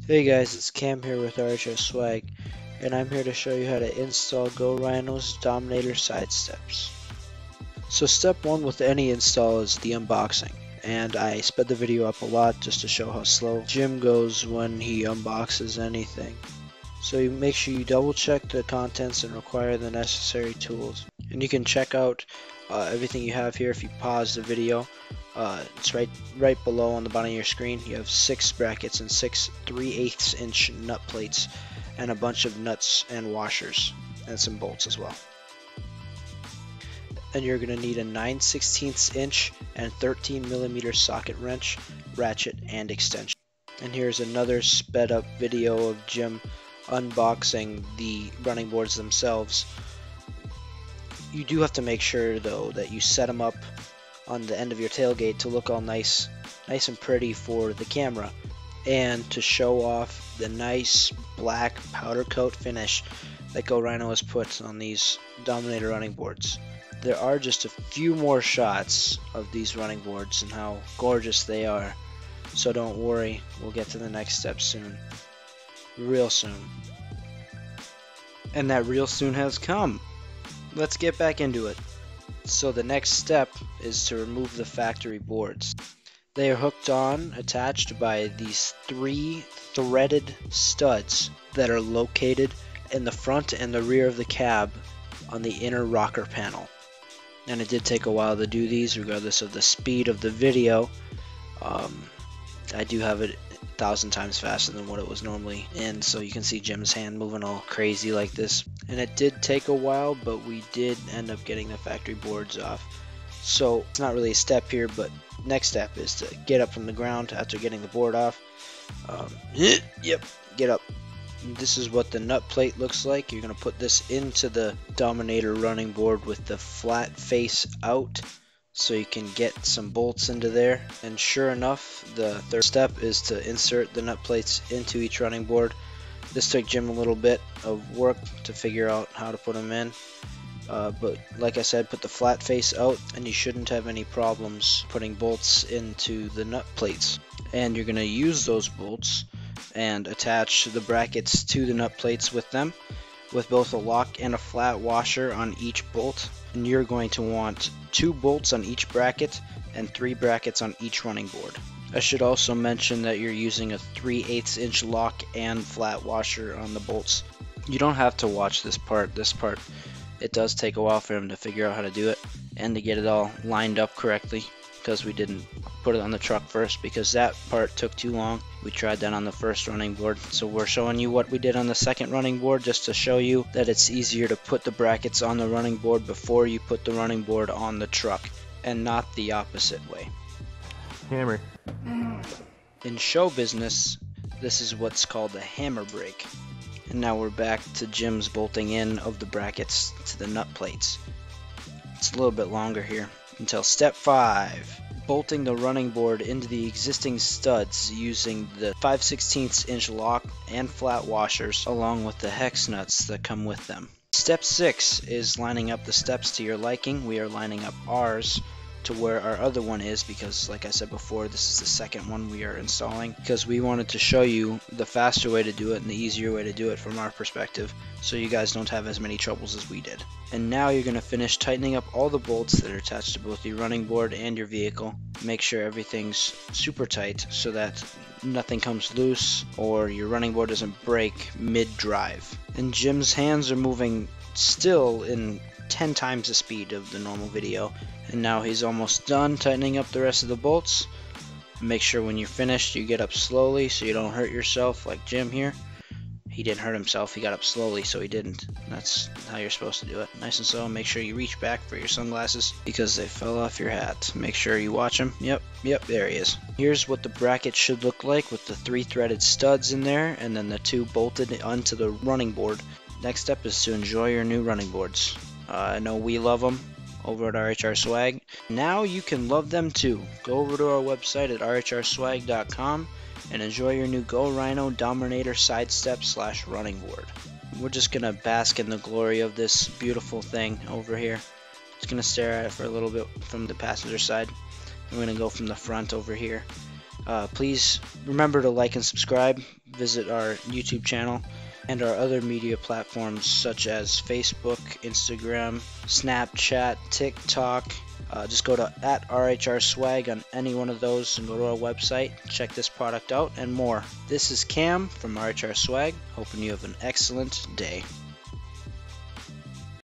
Hey guys, it's Cam here with RHRSwag, and I'm here to show you how to install Go Rhino's Dominator side steps. So step one with any install is the unboxing, and I sped the video up a lot just to show how slow Jim goes when he unboxes anything. So you make sure you double check the contents and require the necessary tools. And you can check out everything you have here if you pause the video. It's right below on the bottom of your screen. You have 6 brackets and 6 3/8 inch nut plates and a bunch of nuts and washers and some bolts as well. And you're going to need a 9/16 inch and 13mm socket wrench, ratchet, and extension. And here's another sped up video of Jim unboxing the running boards themselves. You do have to make sure though that you set them up on the end of your tailgate to look all nice and pretty for the camera, and to show off the nice black powder coat finish that Go Rhino has put on these Dominator running boards. There are just a few more shots of these running boards and how gorgeous they are, so don't worry, we'll get to the next step soon, real soon. And that real soon has come. Let's get back into it. So the next step is to remove the factory boards. They are hooked on, attached by these 3 threaded studs that are located in the front and the rear of the cab on the inner rocker panel. And it did take a while to do these regardless of the speed of the video. I do have it 1,000 times faster than what it was normally in, so you can see Jim's hand moving all crazy like this. And it did take a while, but we did end up getting the factory boards off. So it's not really a step here, but next step is to get up from the ground after getting the board off. Yep, get up. This is what the nut plate looks like. You're going to put this into the Dominator running board with the flat face out, so you can get some bolts into there. And sure enough, the third step is to insert the nut plates into each running board. This took Jim a little bit of work to figure out how to put them in, but like I said, put the flat face out and you shouldn't have any problems putting bolts into the nut plates. And you're going to use those bolts and attach the brackets to the nut plates with them, with both a lock and a flat washer on each bolt. And you're going to want 2 bolts on each bracket and 3 brackets on each running board. I should also mention that you're using a 3/8 inch lock and flat washer on the bolts. You don't have to watch this part. It does take a while for him to figure out how to do it and to get it all lined up correctly, because we didn't put it on the truck first because that part took too long. We tried that on the first running board, so we're showing you what we did on the second running board just to show you that it's easier to put the brackets on the running board before you put the running board on the truck, and not the opposite way. Hammer. In show business, this is what's called a hammer break. And now we're back to Jim's bolting in of the brackets to the nut plates. It's a little bit longer here until step 5. Bolting the running board into the existing studs using the 5/16 inch lock and flat washers along with the hex nuts that come with them. Step 6 is lining up the steps to your liking. We are lining up ours to where our other one is, because like I said before, this is the second one we are installing, because we wanted to show you the faster way to do it and the easier way to do it from our perspective, so you guys don't have as many troubles as we did. And now you're going to finish tightening up all the bolts that are attached to both your running board and your vehicle. Make sure everything's super tight so that nothing comes loose or your running board doesn't break mid-drive. And Jim's hands are moving still in 10 times the speed of the normal video, and now he's almost done tightening up the rest of the bolts. Make sure when you're finished you get up slowly so you don't hurt yourself like Jim here. He didn't hurt himself, he got up slowly, so he didn't. That's how you're supposed to do it, nice and slow. Make sure you reach back for your sunglasses because they fell off your hat. Make sure you watch him. Yep, there he is. Here's what the bracket should look like with the 3 threaded studs in there and then the 2 bolted onto the running board. Next step is to enjoy your new running boards. I know we love them over at RHRSwag. Now you can love them too. Go over to our website at RHRSwag.com and enjoy your new Go Rhino Dominator sidestep / running board. We're just going to bask in the glory of this beautiful thing over here. Just going to stare at it for a little bit from the passenger side. We're going to go from the front over here. Please remember to like and subscribe. visit our YouTube channel and our other media platforms such as Facebook, Instagram, Snapchat, TikTok. Just go to @RHRSwag on any one of those and go to our website, check this product out and more. This is Cam from RHRSwag, hoping you have an excellent day.